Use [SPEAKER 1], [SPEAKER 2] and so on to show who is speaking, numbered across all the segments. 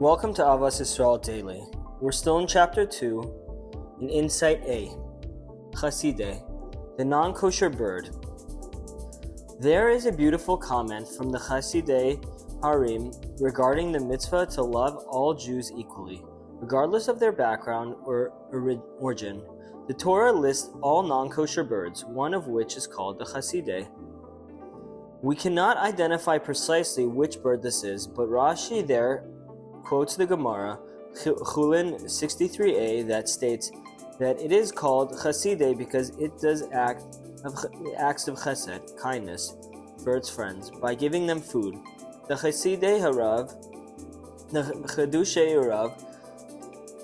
[SPEAKER 1] Welcome to Ahavas Yisrael Daily. We're still in Chapter 2, in Insight A, Chasideh, the non-kosher bird. There is a beautiful comment from the Chasidei Harim regarding the mitzvah to love all Jews equally, regardless of their background or origin. The Torah lists all non-kosher birds, one of which is called the Chasideh. We cannot identify precisely which bird this is, but Rashi there quotes the Gemara, Chulin 63a, that states that it is called Chasideh because it does acts of chesed, kindness, for its friends, by giving them food. The Chasidei Harav, the Chedushei Harav,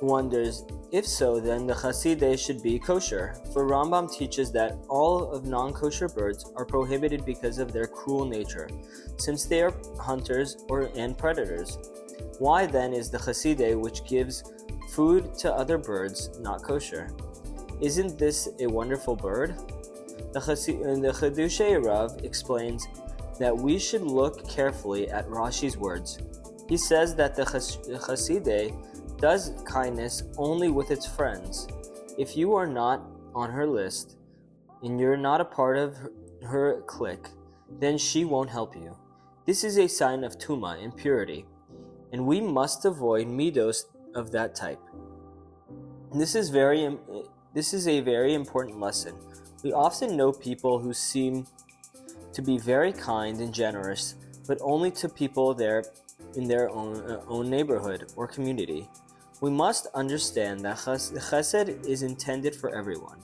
[SPEAKER 1] wonders, if so, then the Chasidei should be kosher, for Rambam teaches that all of non-kosher birds are prohibited because of their cruel nature, since they are hunters and predators. Why then is the Chasidei, which gives food to other birds, not kosher? Isn't this a wonderful bird? The Chedushei Rav explains that we should look carefully at Rashi's words. He says that the Chasidei does kindness only with its friends. If you are not on her list, and you're not a part of her clique, then she won't help you. This is a sign of Tumah, impurity, and we must avoid midos of that type. This is a very important lesson. We often know people who seem to be very kind and generous, but only to people there in their own neighborhood or community. We must understand that chesed is intended for everyone.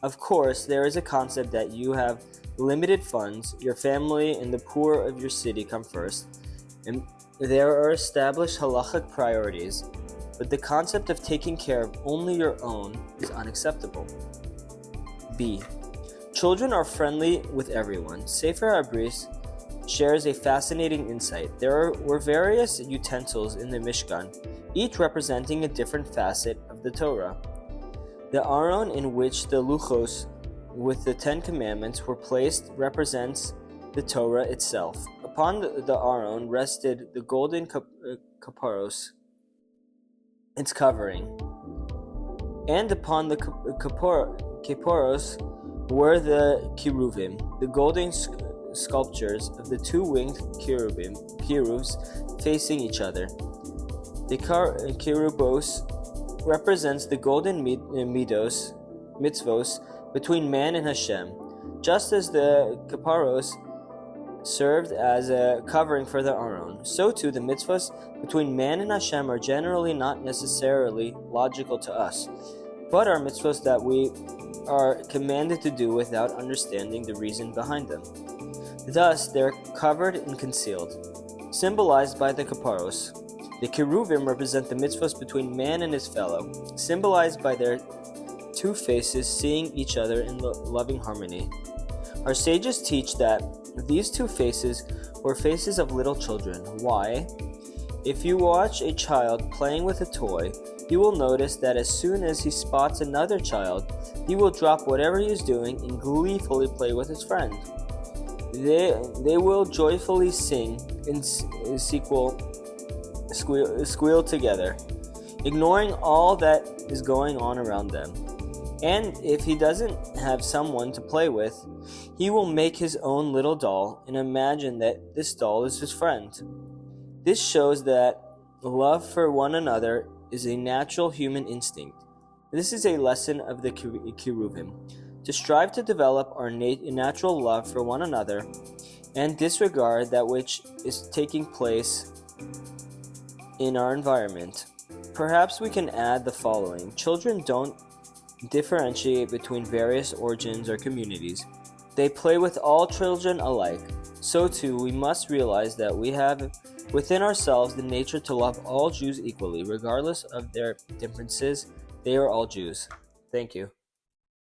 [SPEAKER 1] Of course, there is a concept that you have limited funds, your family and the poor of your city come first, and there are established halachic priorities, but the concept of taking care of only your own is unacceptable. B. Children are friendly with everyone. Sefer HaBris shares a fascinating insight. There were various utensils in the Mishkan, each representing a different facet of the Torah. The Aron in which the luchos with the Ten Commandments were placed represents the Torah itself. Upon the Aron rested the golden kaparos, its covering, and upon the kaparos were the kiruvim, the golden sculptures of the two winged cherubs facing each other. The kirubos represents the golden mitzvos between man and Hashem, just as the kaparos served as a covering for the Aron. So too, the mitzvahs between man and Hashem are generally not necessarily logical to us, but are mitzvahs that we are commanded to do without understanding the reason behind them. Thus, they're covered and concealed, symbolized by the kaparos. The keruvim represent the mitzvahs between man and his fellow, symbolized by their two faces seeing each other in loving harmony. Our sages teach that these two faces were faces of little children. Why? If you watch a child playing with a toy, you will notice that as soon as he spots another child, he will drop whatever he is doing and gleefully play with his friend. They will joyfully sing and squeal together, ignoring all that is going on around them. And if he doesn't have someone to play with, he will make his own little doll and imagine that this doll is his friend. This shows that love for one another is a natural human instinct. This is a lesson of the Kiruvim, to strive to develop our natural love for one another and disregard that which is taking place in our environment. Perhaps we can add the following. Children don't differentiate between various origins or communities. They play with all children alike. So too, we must realize that we have within ourselves the nature to love all Jews equally, regardless of their differences. They are all Jews. Thank you.